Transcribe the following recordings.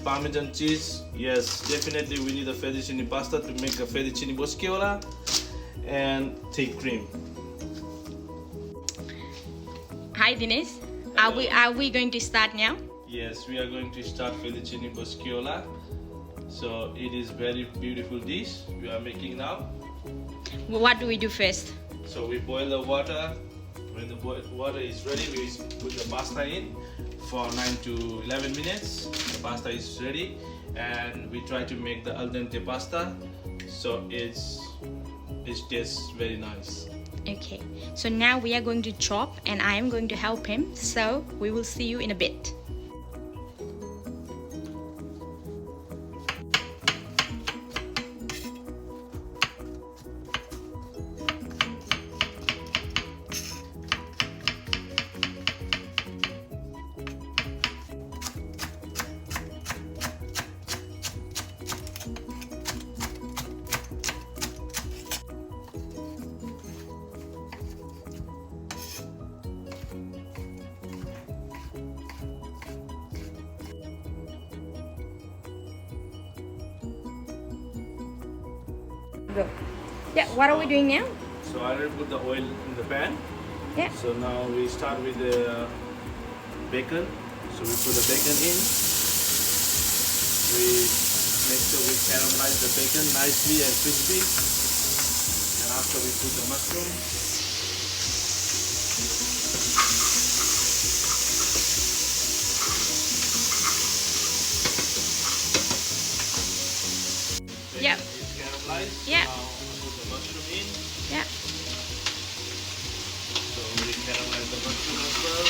Parmesan cheese. Yes, definitely we need a fettuccine pasta to make a fettuccine boscaiola, and thick cream. Hi Dinesh. Hello. Are we going to start now? Yes, we are going to start fettuccine boscaiola. So it is very beautiful dish we are making now. What do we do first? So we boil the water. When the water is ready, we put the pasta in for 9 to 11 minutes. The pasta is ready, and we try to make the al dente pasta, so it tastes very nice. Okay, so now we are going to chop and I am going to help him. So we will see you in a bit. Go. Yeah, what are we doing now? So I already put the oil in the pan. Yeah. So now we start with the bacon. So we put the bacon in. We make sure we caramelize the bacon nicely and crispy. And after we put the mushroom. Yeah. It's caramelized. Yeah. Now I put the mushroom in. Yeah. So we caramelize the mushroom as well.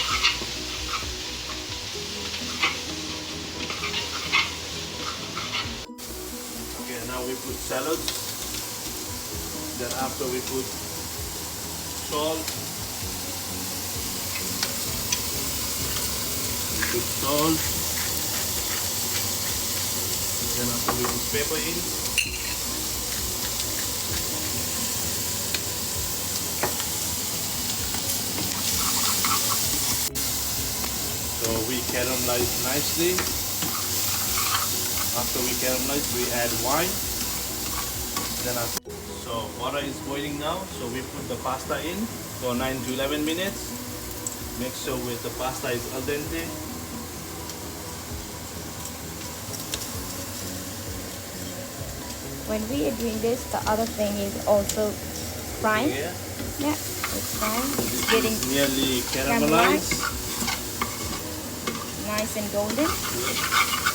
Okay, now we put shallots. Then after we put salt. We put salt. Then after we put pepper in. So we caramelize nicely. After we caramelize, we add wine. Then so water is boiling now. So we put the pasta in for 9 to 11 minutes. Make sure with the pasta is al dente. When we are doing this, the other thing is also frying. Yeah. Yeah, it's frying. It's This getting is nearly caramelized. nice and golden. Yeah.